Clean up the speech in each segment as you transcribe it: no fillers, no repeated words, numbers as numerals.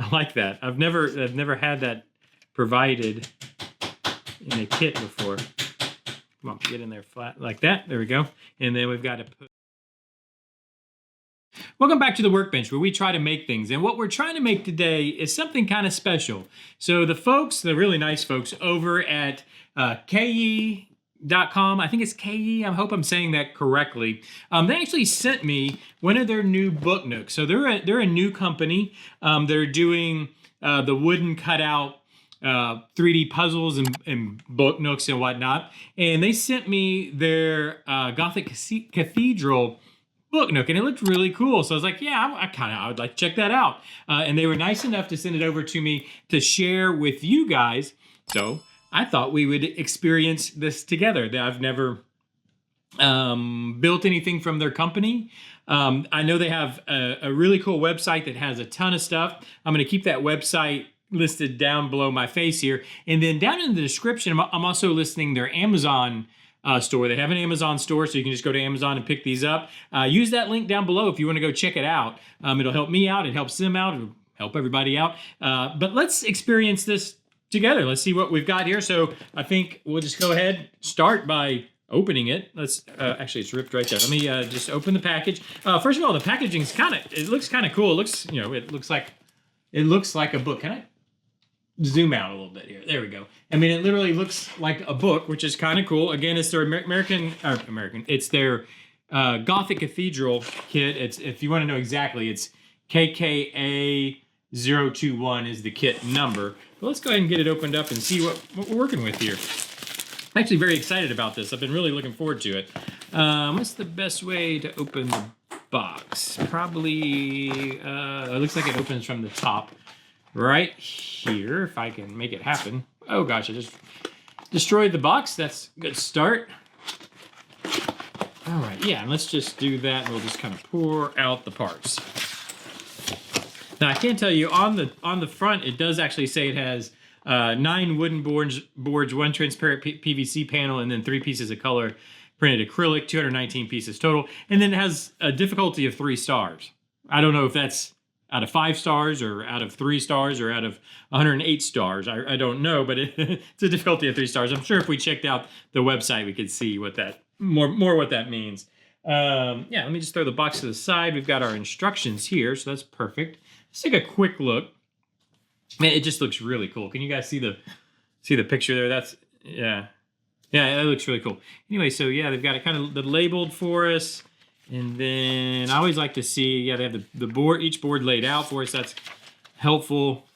I like that. I've never had that provided in a kit before. Come on, get in there flat like that. There we go. And then we've got to put... Welcome back to the workbench where we try to make things. And what we're trying to make today is something kind of special. So the folks, the really nice folks over at ke.com, I think it's KE, I hope I'm saying that correctly. They actually sent me one of their new book nooks. So they're a new company. They're doing the wooden cutout 3D puzzles and book nooks and whatnot. And they sent me their Gothic Cathedral Book Nook, and it looked really cool. So I was like, yeah, I would like to check that out. And they were nice enough to send it over to me to share with you guys. So I thought we would experience this together. I've never built anything from their company. I know they have a really cool website that has a ton of stuff. I'm going to keep that website listed down below my face here. And then down in the description, I'm also listing their Amazon store. They have an Amazon store, so you can just go to Amazon and pick these up. Use that link down below if you want to go check it out. It'll help me out. It helps them out. It'll help everybody out. But let's experience this together. Let's see what we've got here. So I think we'll just go ahead, start by opening it. Let's actually, it's ripped right there. Let me just open the package. First of all, the packaging's it looks kind of cool. It looks, it looks like a book. Can I zoom out a little bit here? There we go. I mean, it literally looks like a book, which is kind of cool. Again, it's their it's their Gothic Cathedral kit. It's, if you want to know exactly, it's KKA021 is the kit number. But let's go ahead and get it opened up and see what we're working with here. I'm actually very excited about this. I've been really looking forward to it. What's the best way to open the box? Probably, it looks like it opens from the top right here, if I can make it happen. Oh gosh, I just destroyed the box. That's a good start. All right, yeah, and let's just do that, and we'll just kind of pour out the parts. Now, I can tell you on the front, it does actually say it has 9 wooden boards, 1 transparent PVC panel, and then 3 pieces of color printed acrylic, 219 pieces total, and then it has a difficulty of 3 stars. I don't know if that's out of 5 stars or out of 3 stars or out of 108 stars. I don't know, but it's a difficulty of 3 stars. I'm sure if we checked out the website, we could see what that more what that means. Yeah, let me just throw the box to the side. We've got our instructions here, so that's perfect. Let's take a quick look. Man, it just looks really cool. Can you guys see the picture there? That's, yeah, that looks really cool. Anyway, so yeah, they've got it kind of labeled for us. And then I always like to see, yeah, they have the board, each board laid out for us. That's helpful.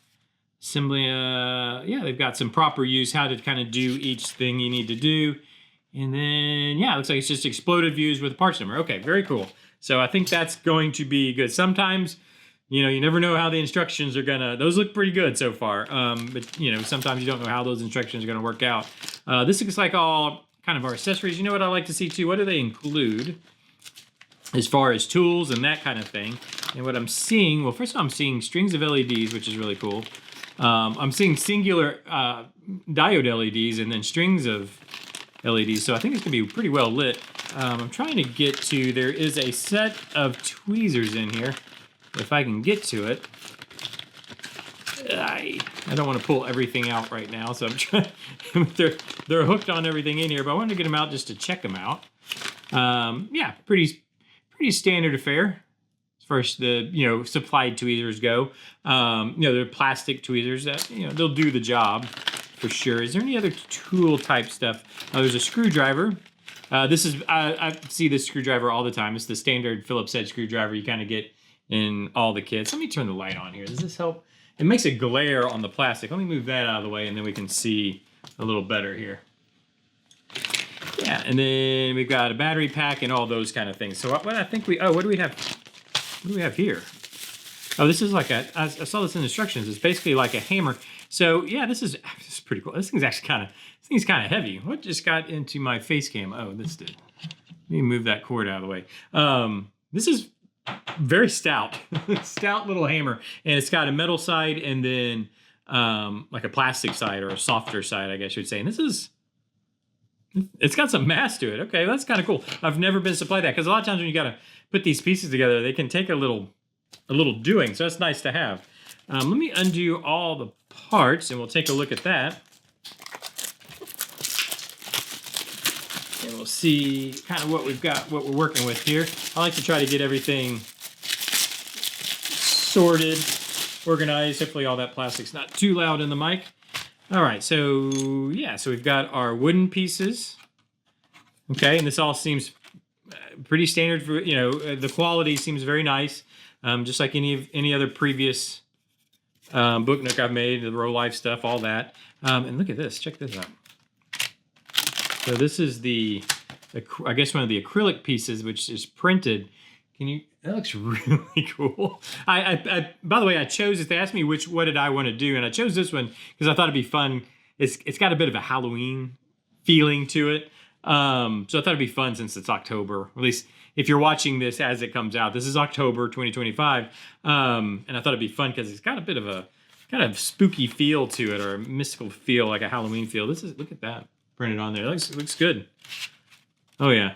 Assembly, yeah, they've got some proper use, how to kind of do each thing you need to do. And then, yeah, it looks like it's just exploded views with a parts number. Okay, very cool. So I think that's going to be good. Sometimes, you never know how the instructions are gonna, those look pretty good so far. But, sometimes you don't know how those instructions are gonna work out. This looks like all kind of our accessories. You know what I like to see too? What do they include as far as tools and that kind of thing? And what I'm seeing, well, first of all, I'm seeing strings of LEDs, which is really cool. I'm seeing singular diode LEDs and then strings of LEDs, so I think it's gonna be pretty well lit. I'm trying to get to, there is a set of tweezers in here, if I can get to it. I don't want to pull everything out right now, so I'm trying. they're hooked on everything in here, but I wanted to get them out just to check them out. Yeah, pretty standard affair as far as the supplied tweezers go. They're plastic tweezers that they'll do the job for sure. Is there any other tool type stuff? There's a screwdriver. This is I see this screwdriver all the time. It's the standard Phillips head screwdriver you kind of get in all the kits. Let me turn the light on here. Does this help? It makes a glare on the plastic. Let me move that out of the way, and then we can see a little better here. Yeah, and then we've got a battery pack and all those kind of things. So what I think what do we have? What do we have here? Oh, this is like I saw this in instructions. It's basically like a hammer. So yeah, this is pretty cool. This thing's actually kind of heavy. What just got into my face cam? Oh, this did. Let me move that cord out of the way. This is very stout, stout little hammer, and it's got a metal side and then like a plastic side or a softer side, I guess you would say. And it's got some mass to it. Okay, that's kind of cool. I've never been supplied that, because a lot of times when you got to put these pieces together, they can take a little doing. So that's nice to have. Let me undo all the parts and we'll take a look at that. And we'll see kind of what we've got, what we're working with here. I like to try to get everything sorted, organized. Hopefully all that plastic's not too loud in the mic. All right, so yeah, so we've got our wooden pieces. Okay, and this all seems pretty standard for, you know, the quality seems very nice. Just like any other previous book nook I've made, the Row Life stuff, all that. And look at this, check this out. So this is I guess one of the acrylic pieces, which is printed. That looks really cool. By the way, I chose this. They asked me what did I want to do, and I chose this one because I thought it'd be fun. It's got a bit of a Halloween feeling to it. So I thought it'd be fun since it's October. At least if you're watching this as it comes out. This is October 2025. And I thought it'd be fun because it's got a bit of a kind of spooky feel to it, or a mystical feel, like a Halloween feel. Look at that printed on there. It looks good. Oh yeah.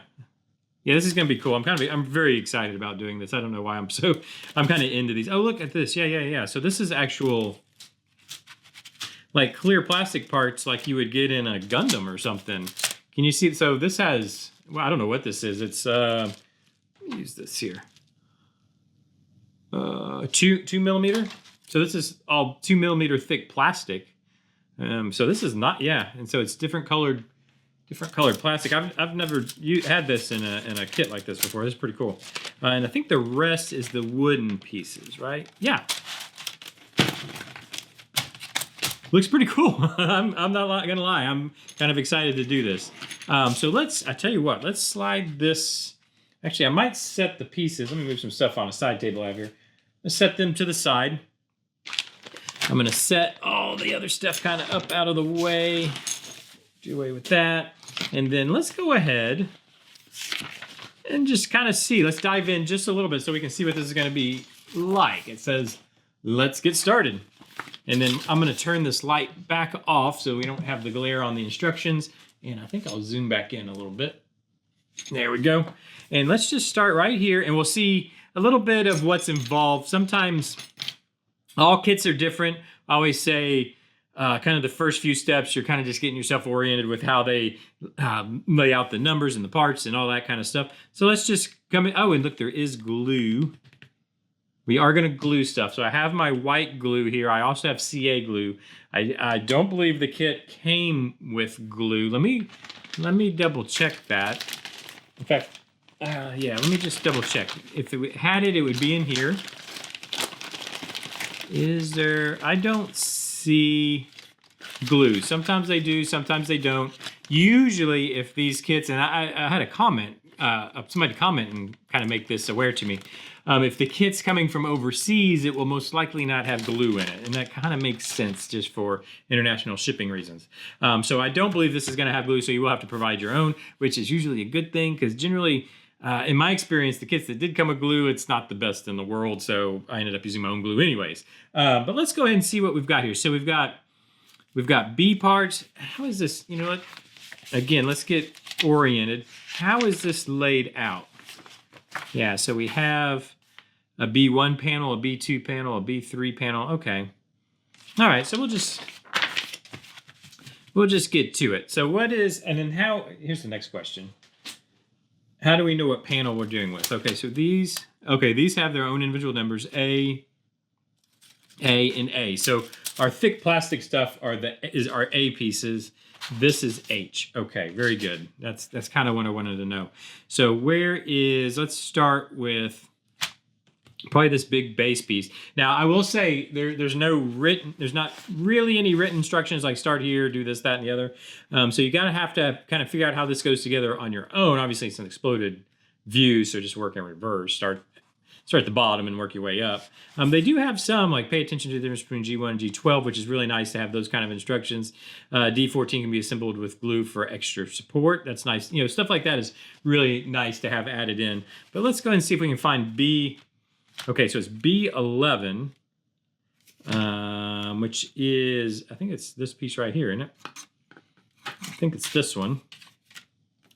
Yeah, this is gonna be cool. I'm very excited about doing this. I don't know why I'm kind of into these. Oh, look at this. Yeah. So this is actual like clear plastic parts like you would get in a Gundam or something. Can you see? So this has, well, I don't know what this is. It's let me use this here. 2 millimeter. So this is all 2 millimeter thick plastic. So this is not, yeah, and so it's different colored plastic. I've never had this in a kit like this before. This is pretty cool. And I think the rest is the wooden pieces, right? Yeah. Looks pretty cool. I'm not gonna lie. I'm kind of excited to do this. So I tell you what, let's slide this. Actually, I might set the pieces. Let me move some stuff on a side table out here. Let's set them to the side. I'm gonna set all the other stuff kind of up out of the way. Do away with that. And then let's go ahead and just kind of see. Let's dive in just a little bit so we can see what this is gonna be like. It says, let's get started. And then I'm gonna turn this light back off so we don't have the glare on the instructions. And I think I'll zoom back in a little bit. There we go. And let's just start right here and we'll see a little bit of what's involved. Sometimes all kits are different. I always say kind of the first few steps, you're kind of just getting yourself oriented with how they lay out the numbers and the parts and all that kind of stuff. So let's just come in. Oh, and look, there is glue. We are going to glue stuff. So I have my white glue here. I also have CA glue. I don't believe the kit came with glue. Let me double check that. In fact, yeah, let me just double check. If it had it, it would be in here. Is there? I don't see glue. Sometimes they do, sometimes they don't. Usually if these kits, and I had a comment, somebody comment and kind of make this aware to me. If the kit's coming from overseas, it will most likely not have glue in it. And that kind of makes sense just for international shipping reasons. So I don't believe this is going to have glue, so you will have to provide your own, which is usually a good thing because generally, in my experience, the kits that did come with glue, it's not the best in the world, so I ended up using my own glue anyways. But let's go ahead and see what we've got here. So we've got B parts. How is this? You know what? Again, let's get oriented. How is this laid out? Yeah, so we have a B1 panel, a B2 panel, a B3 panel. Okay. All right, so we'll just get to it. So what is, and then how, here's the next question. How do we know what panel we're dealing with? Okay, so these have their own individual numbers, A, and A. So our thick plastic stuff are our A pieces. This is H. Okay, very good. That's kind of what I wanted to know. So let's start with probably this big base piece. Now I will say there's not really any written instructions like start here, do this, that, and the other. So you have to kind of figure out how this goes together on your own. Obviously it's an exploded view, so just work in reverse. Start at the bottom and work your way up. They do have some, like pay attention to the difference between G1 and G12, which is really nice to have those kind of instructions. D14 can be assembled with glue for extra support. That's nice. You know, stuff like that is really nice to have added in. But let's go ahead and see if we can find B. Okay, so it's B11, which is, I think it's this piece right here, isn't it? I think it's this one.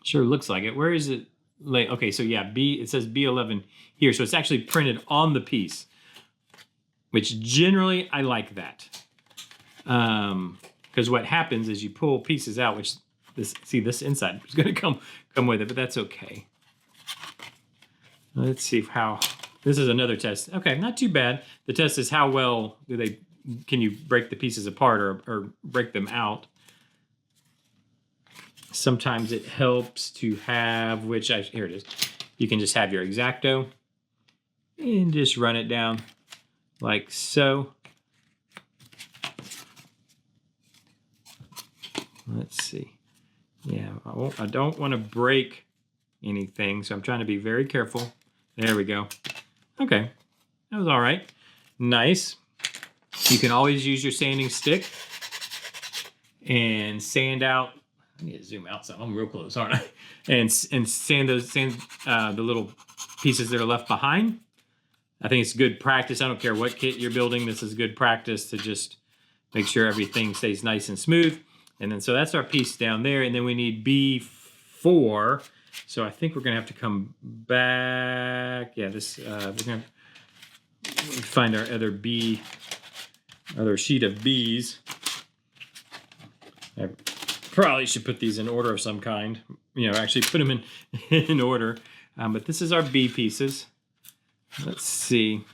Sure looks like it. Where is it? Okay, so yeah, it says B11 here. So it's actually printed on the piece. which generally I like that. Because what happens is you pull pieces out, which this inside is going to come with it, but that's okay. Let's see how, this is another test. Okay, not too bad. The test is how well can you break the pieces apart or break them out. Sometimes it helps to have, here it is. You can just have your X-Acto and just run it down like so. Let's see. Yeah, I don't want to break anything, so I'm trying to be very careful. There we go. Okay, that was all right. Nice. You can always use your sanding stick and sand out. I need to zoom out some. I'm real close, aren't I? And sand the little pieces that are left behind. I think it's good practice. I don't care what kit you're building. This is good practice to just make sure everything stays nice and smooth. And then, so that's our piece down there. And then we need B4. So I think we're going to have to come back. Yeah, we're going to find our other sheet of Bs. I probably should put these in order of some kind. Actually put them in order. But this is our B pieces. Let's see.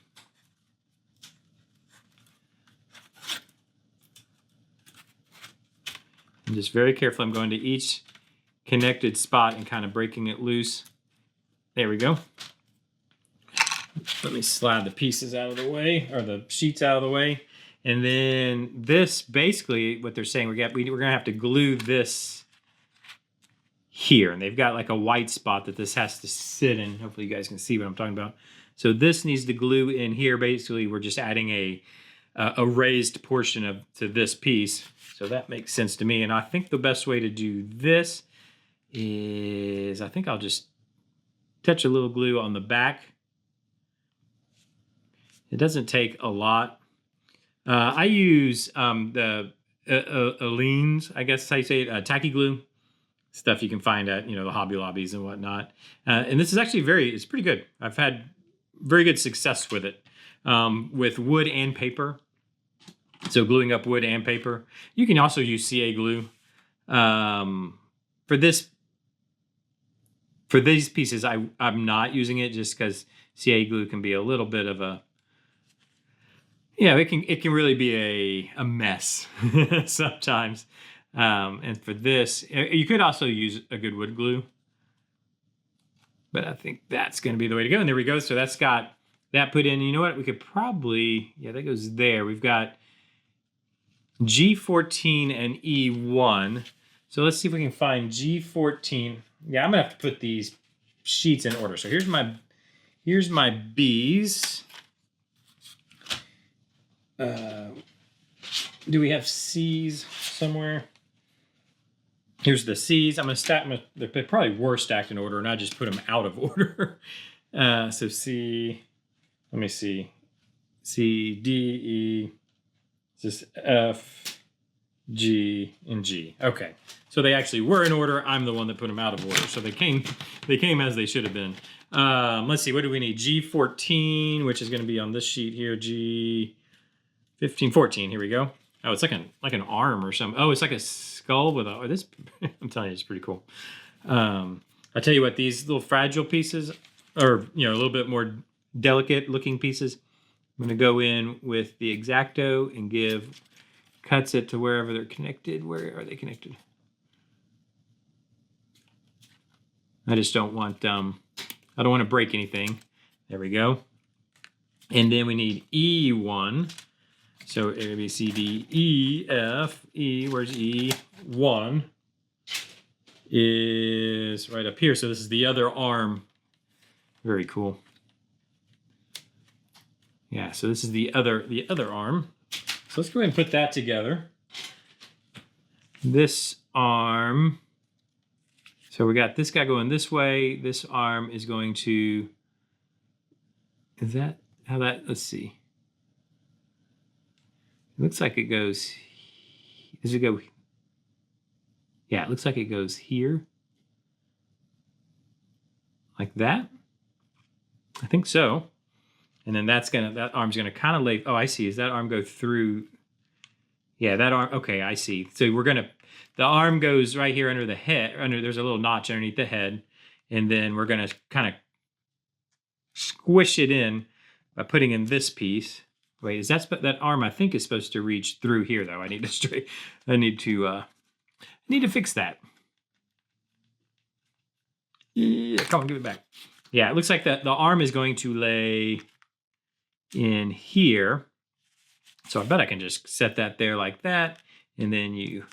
I'm just very careful. I'm going to each connected spot and kind of breaking it loose. There we go. Let me slide the pieces out of the way, or the sheets out of the way. And then this, basically what they're saying, we're going to have to glue this here. And they've got like a white spot that this has to sit in. Hopefully you guys can see what I'm talking about. So this needs to glue in here. Basically, we're just adding a raised portion to this piece. So that makes sense to me. And I think the best way to do this is, I think I'll just touch a little glue on the back. It doesn't take a lot. I use the Aleene's, I guess how you say it, tacky glue. Stuff you can find at, the Hobby Lobbies and whatnot. And this is actually it's pretty good. I've had very good success with it, with wood and paper. So gluing up wood and paper. You can also use CA glue. For these pieces, I'm not using it just because CA glue can be a little bit of a, it can really be a mess sometimes. And for this, you could also use a good wood glue. But I think that's going to be the way to go. And there we go. So that's got that put in. You know what? We could probably, that goes there. We've got G14 and E1. So let's see if we can find G14. Yeah, I'm going to have to put these sheets in order. So here's my Bs. Do we have Cs somewhere? Here's the C's. I'm going to stack them. They probably were stacked in order, and I just put them out of order. So C, let me see. C, D, E, this F, G, and G. Okay. So they actually were in order. I'm the one that put them out of order. So they came as they should have been. Let's see. What do we need? G14, which is going to be on this sheet here. G15, 14. Here we go. Oh, it's like an arm or something. Oh, it's like a skull with this. I'm telling you, it's pretty cool. I tell you what, these little fragile pieces, or a little bit more delicate looking pieces, I'm going to go in with the X-Acto and cuts it to wherever they're connected. Where are they connected? I just don't want I don't want to break anything. There we go. And then we need E1. So A, B, C, D, E, F, E. Where's E1? Is right up here. So this is the other arm. Very cool. Yeah, so this is the other arm. So let's go ahead and put that together. This arm. So we got this guy going this way. This arm is going to. Is that how that? Let's see. It looks like it goes. Does it go? Yeah, it looks like it goes here. Like that. I think so. And then that arm's gonna kind of lay. Oh, I see. Does that arm go through? Yeah, that arm. Okay, I see. So the arm goes right here under the head. There's a little notch underneath the head, and then we're gonna kind of squish it in by putting in this piece. Wait, is that arm? I think is supposed to reach through here though. I need to fix that. Yeah, come on, give it back. Yeah, it looks like the arm is going to lay in here. So I bet I can just set that there like that. And then you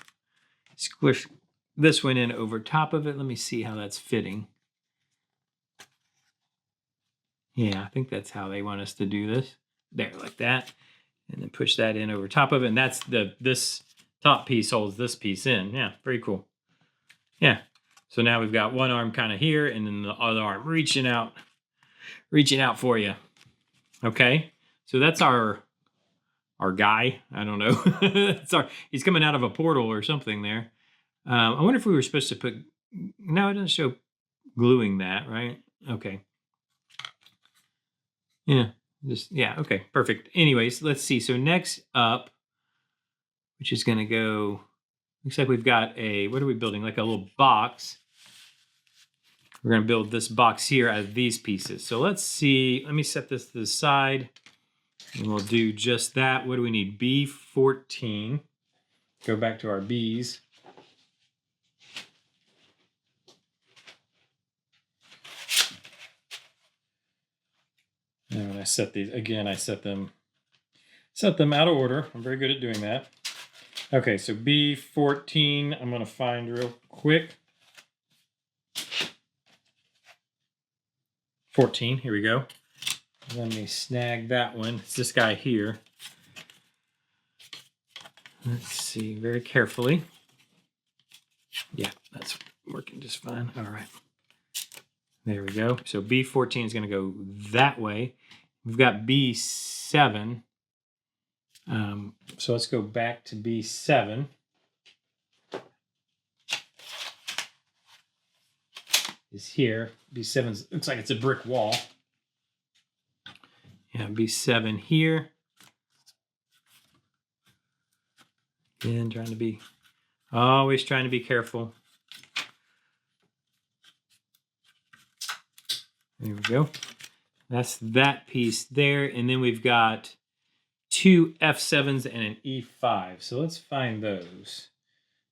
squish this one in over top of it. Let me see how that's fitting. Yeah, I think that's how they want us to do this. There, like that. And then push that in over top of it. And that's this top piece holds this piece in. Yeah, very cool. Yeah. So now we've got one arm kind of here and then the other arm reaching out for you. Okay. So that's our guy. I don't know. He's coming out of a portal or something there. I wonder if we were supposed to put, no, it doesn't show gluing that, right? Okay. Yeah. Okay, perfect. Anyways, let's see. So next up, which is going to go, looks like we've got what are we building? Like a little box. We're going to build this box here out of these pieces. So let's see. Let me set this to the side. And we'll do just that. What do we need? B14. Go back to our Bs. And when I set these, again, I set them out of order. I'm very good at doing that. Okay, so B14, I'm going to find real quick. 14, here we go. Let me snag that one. It's this guy here. Let's see, very carefully. Yeah, that's working just fine. All right. There we go. So B14 is going to go that way. We've got B7. So let's go back to B7. Is here. B7 looks like it's a brick wall. Yeah, B7 here. Again, always trying to be careful. There we go. That's that piece there. And then we've got two F7s and an E5. So let's find those.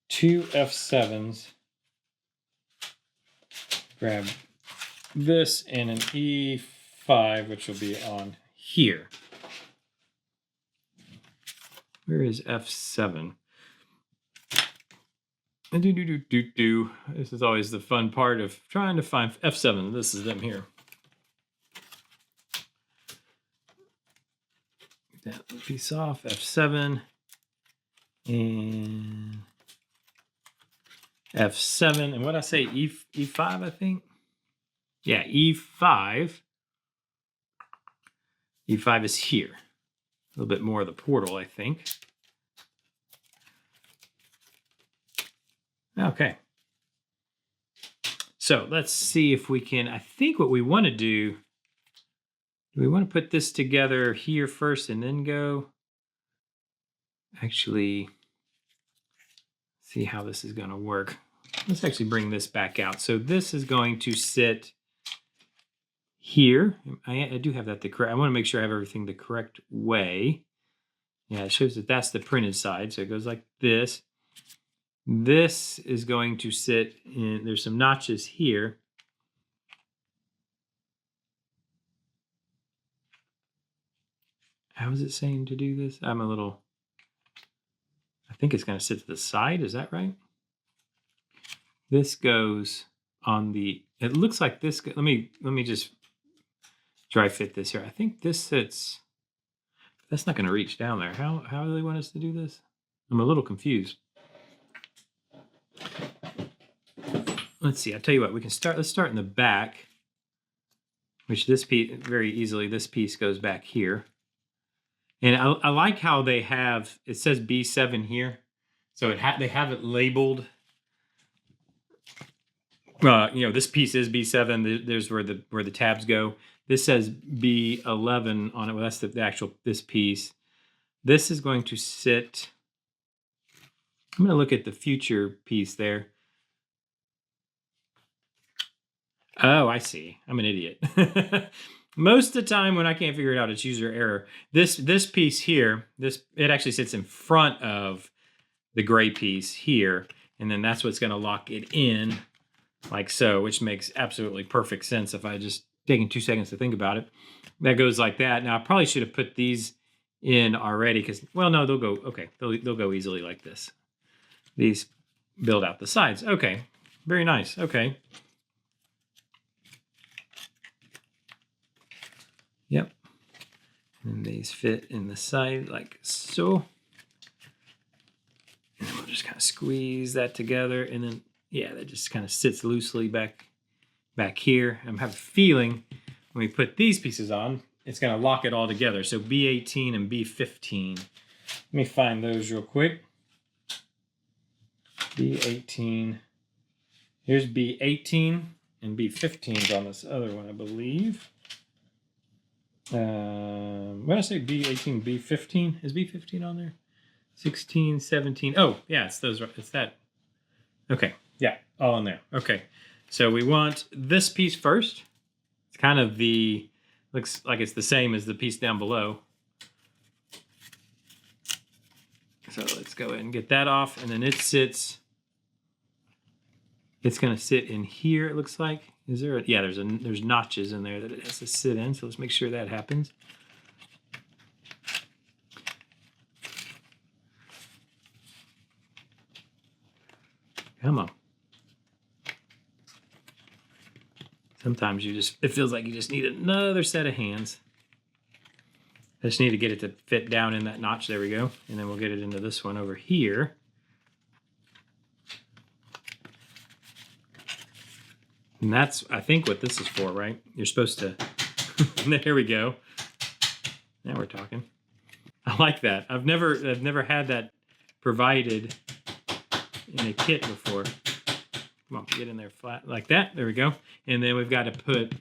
Two F7s. Grab this and an E5, which will be on here. Where is F7? This is always the fun part of trying to find F7. This is them here. That piece off, F7 and F7. And what did I say? E5, I think? Yeah, E5. E5 is here. A little bit more of the portal, I think. Okay. So let's see if we can, I think what we want to do we want to put this together here first and then go? Actually, see how this is going to work. Let's actually bring this back out. So this is going to sit here. I do have that the correct. I want to make sure I have everything the correct way. Yeah, it shows that that's the printed side. So it goes like this. This is going to sit in, there's some notches here. How is it saying to do this? I think it's going to sit to the side. Is that right? This goes on the, it looks like this, let me just dry fit this here. I think this sits, that's not going to reach down there. How do they want us to do this? I'm a little confused. Let's see, I'll tell you what, let's start in the back, which this piece, very easily, this piece goes back here. And I like how they have, it says B7 here. So they have it labeled. This piece is B7. There's where the tabs go. This says B11 on it. Well, that's the actual, this piece. This is going to sit, I'm going to look at the future piece there. Oh, I see. I'm an idiot. Most of the time when I can't figure it out, it's user error. This piece here, it actually sits in front of the gray piece here, and then that's what's going to lock it in like so, which makes absolutely perfect sense if I just taken 2 seconds to think about it. That goes like that. Now I probably should have put these in already because, well, no, they'll go, okay, they'll go easily like this. These build out the sides. Okay, very nice. Okay. Yep. And these fit in the side like so. And we'll just kind of squeeze that together. And then, yeah, that just kind of sits loosely back here. I have a feeling when we put these pieces on, it's going to lock it all together. So B18 and B15. Let me find those real quick. B18. Here's B18 and B15 is on this other one, I believe. When I say B18, B15, is B15 on there? 16, 17. Oh, yeah, it's those. It's that. Okay, yeah, all in there. Okay, so we want this piece first. It's kind of the, looks like it's the same as the piece down below. So let's go ahead and get that off, and then it sits. It's going to sit in here, it looks like. Is there? Yeah, there's notches in there that it has to sit in. So let's make sure that happens. Come on. Sometimes it feels like you just need another set of hands. I just need to get it to fit down in that notch. There we go. And then we'll get it into this one over here. And that's, I think, what this is for, right? You're supposed to, there we go. Now we're talking. I like that. I've never had that provided in a kit before. Come on, get in there flat like that. There we go. And then we've got to put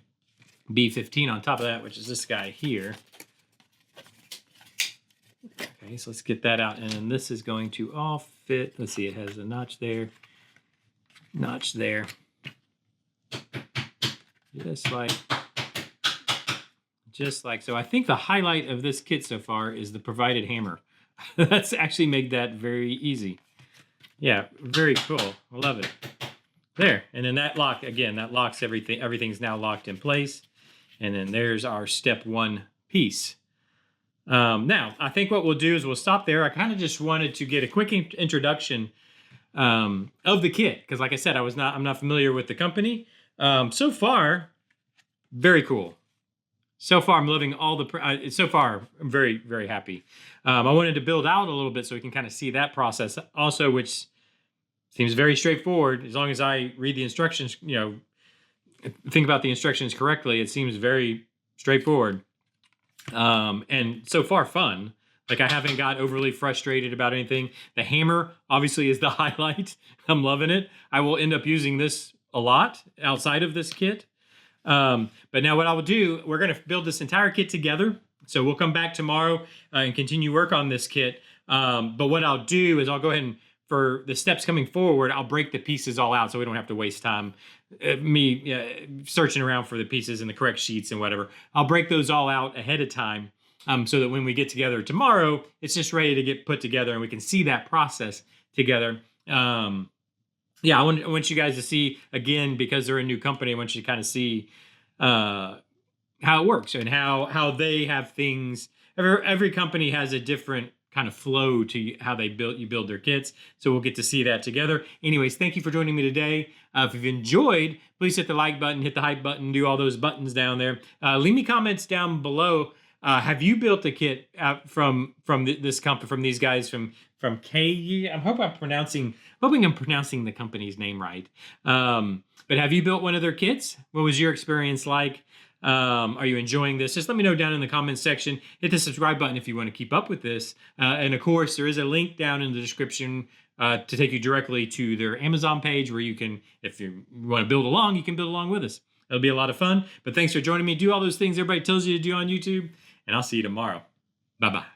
B15 on top of that, which is this guy here. Okay, so let's get that out. And then this is going to all fit. Let's see, it has a notch there, notch there. Just like so. I think the highlight of this kit so far is the provided hammer. That's actually made that very easy. Yeah, very cool. I love it. There, and then that lock, again, that locks everything. Everything's now locked in place. And then there's our step one piece. Now, I think what we'll do is we'll stop there. I kind of just wanted to get a quick introduction of the kit. Because like I said, I'm not familiar with the company. So far, very cool. So far, I'm loving all the, so far, I'm very, very happy. I wanted to build out a little bit so we can kind of see that process also, which seems very straightforward. As long as I read the instructions, think about the instructions correctly, it seems very straightforward. And so far fun. Like I haven't got overly frustrated about anything. The hammer obviously is the highlight. I'm loving it. I will end up using this a lot outside of this kit. But now what I will do, we're going to build this entire kit together. So we'll come back tomorrow and continue work on this kit. But what I'll do is I'll go ahead and, for the steps coming forward, I'll break the pieces all out so we don't have to waste time searching around for the pieces and the correct sheets and whatever. I'll break those all out ahead of time so that when we get together tomorrow, it's just ready to get put together and we can see that process together. Yeah, I want you guys to see, again, because they're a new company, I want you to kind of see how it works and how they have things. Every company has a different kind of flow to how they build their kits. So we'll get to see that together. Anyways, thank you for joining me today. If you've enjoyed, please hit the like button, hit the hype button, do all those buttons down there. Leave me comments down below. Have you built a kit from this company, from these guys from K? I'm hoping I'm pronouncing the company's name right. But have you built one of their kits? What was your experience like? Are you enjoying this? Just let me know down in the comments section. Hit the subscribe button if you want to keep up with this. And of course, there is a link down in the description to take you directly to their Amazon page where you can, if you want to build along, you can build along with us. It'll be a lot of fun. But thanks for joining me. Do all those things everybody tells you to do on YouTube, and I'll see you tomorrow. Bye-bye.